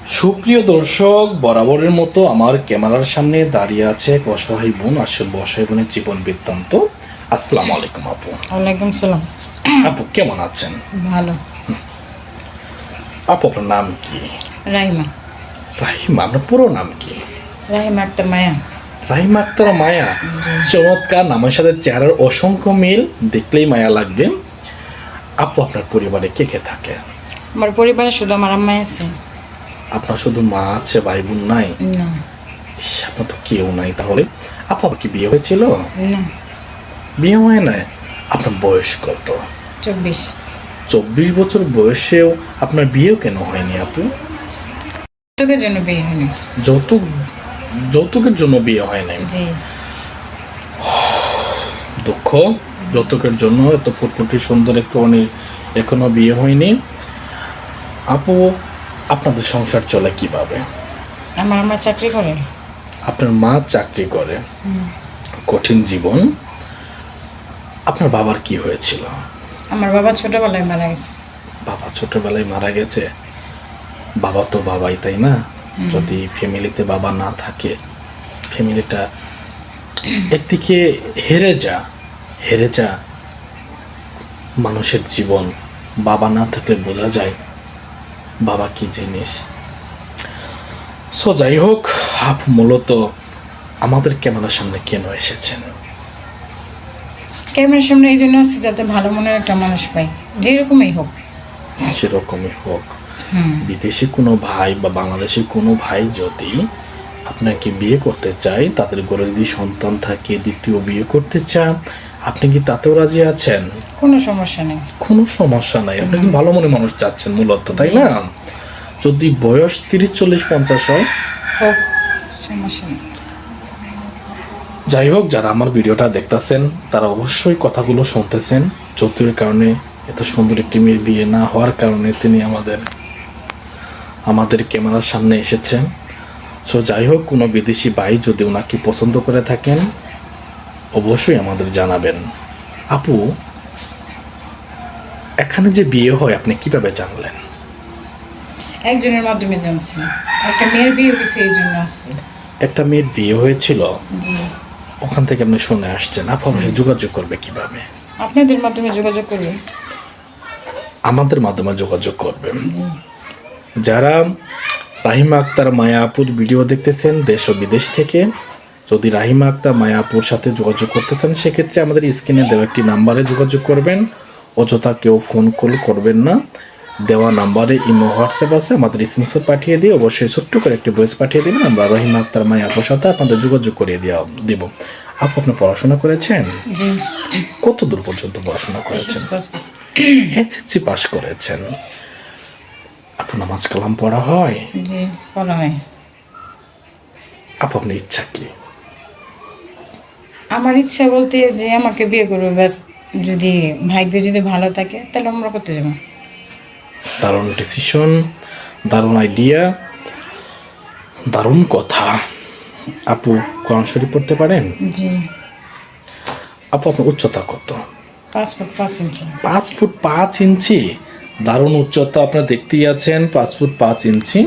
সুপ্রিয় দর্শক, বরাবরের মতো আমার ক্যামেরার সামনে দাঁড়িয়ে আছে এক অসহায় বোন। আসলে অসহায় বোনের জীবন বৃত্তান্ত। আসসালামু আলাইকুম আপু। ওয়ালাইকুম সালাম। আপু কেমন আছেন? ভালো। আপু আপনার নাম কি? রাহিমা। রাহিমা, আপনার পুরো নাম কি? রাহিমা আক্তার মায়া। রাহিমা আক্তার মায়া, চমৎকার নামের সাথে চেহারার অসংখ্য মিল, দেখলেই মায়া লাগবে। আপু আপনার পরিবারে কে কে থাকে? আমার পরিবারে শুধু আমার আম্মাই আছে। আপনার শুধু মা আছে, ভাই বোন নাই? না। ইস, আপনার তো কেউ নাই তাহলে। আপু কি বিয়ে হয়েছিল? না। বিয়ে হয় নাই? আপনার বয়স কত? 24। 24 বছর বয়সেও আপনার বিয়েও কেন হয়নি আপু? তোকে জন্য বিয়ে হয়নি। যৌতুক, যৌতুকের জন্য বিয়ে হয় নাই? জি। দুঃখ, যৌতুকের জন্য এত ফুটফুটি সুন্দর একটু অনেক এখনো বিয়ে হয়নি। আপু আপনাদের সংসার চলে কিভাবে? আমার আম্মা চাকরি করে। আপনার মা চাকরি করে, কঠিন জীবন। আপনার বাবার কি হয়েছিল? আমার বাবা ছোটবেলায় মারা গেছে। বাবা ছোটবেলায় মারা গেছে? বাবা তো বাবাই, তাই না? যদি ফ্যামিলিতে বাবা না থাকে, ফ্যামিলিটা একদিকে হেরে যা মানুষের জীবন। বাবা না থাকলে বোঝা যায় বাবা কি জিনিস। সো যাই হোক, আপু মূলত আমাদের ক্যামেরার সামনে কেন এসেছেন? ক্যামেরার সামনে এই জন্য আসছে যাতে ভালো মনের একটা মানুষ পাই, যেরকমই হোক। সেরকমই হোক। বিদেশি কোনো ভাই বা বাংলাদেশি কোনো ভাই যদি আপনাকে বিয়ে করতে চায়, তাদের ঘরে যদি সন্তান থাকে, দ্বিতীয় বিয়ে করতে চান, আপনি কি তাতেও রাজি আছেন? কোনো সমস্যা নেই। কোনো সমস্যা নাই। আপনি কি ভালো মনে মানুষ চাচ্ছেন মূলত, তাই না? যদি বয়স 30, 40, 50 হয়, হোক, সমস্যা নেই। যাই হোক, যারা আমার ভিডিওটা দেখতেছেন তারা অবশ্যই কথাগুলো শুনতেছেন। যৌতুকের কারণে এত সুন্দর একটি মেয়ের বিয়ে না হওয়ার কারণে তিনি আমাদের ক্যামেরার সামনে এসেছেন। সো যাই হোক, কোনো বিদেশি ভাই যদি ওনাকে পছন্দ করে থাকেন অবশ্যই আমাদের জানাবেন। আপু, এখানে যে বিয়ে হয় আপনি কিভাবে জানলেন? একজনের মাধ্যমে জানছি, একটা মেয়ের বিয়ে হয়েছে, এই জন্য আসছি। একটা মেয়ের বিয়ে হয়েছিল, জি। ওখান থেকে আপনি শুনে আসছেন। আপু অবশ্যই যোগাযোগ করবে কিভাবে? আপনাদের মাধ্যমে যোগাযোগ করবে। আমাদের মাধ্যমে যোগাযোগ করবেন। জি। যারা রাহিমা আক্তার মায়া আপুর ভিডিও দেখতেছেন দেশ ও বিদেশ থেকে, যদি রাহিমা আক্তার মায়া আপুর সাথে যোগাযোগ করতে চান, সেক্ষেত্রে আমাদের স্ক্রিনে দেওয়া একটি নাম্বারে যোগাযোগ করবেন। অযথা কেউ ফোন কল করবেন না। দেওয়া নাম্বারে ইমো, হোয়াটসঅ্যাপ আছে, আমাদের স্ক্রিনশট পাঠিয়ে দিয়ে অবশ্যই ছোট্ট করে একটি ভয়েস পাঠিয়ে দেবেন। আমরা রাহিমা আক্তার মায়া আপুর সাথে আপনাদের যোগাযোগ করিয়ে দেব। আপু আপনি পড়াশোনা করেছেন? জি। কত দূর পর্যন্ত পড়াশোনা করেছেন? এসএসসি পাস করেছেন। আপু নামাজ কালাম পড়া হয়? জি, পড়া হয়। আপু আপনার ইচ্ছা কি? আমার ইচ্ছা বলতে যে আমাকে বিয়ে করবে, ব্যাস। যদি ভাগ্য যদি ভালো থাকে তাহলে আমরা করতে যাবো। দারুণ ডিসিশন, দারুণ আইডিয়া, দারুণ কথা। আপু কোরআন শরীফ পড়তে পারেন? জি। আপু আপনার উচ্চতা কত? 5 ফুট 5 ইঞ্চি। 5 ফুট 5 ইঞ্চি। দারুণ উচ্চতা, আপনার দেখতেই আছেন, 5 ফুট 5 ইঞ্চি।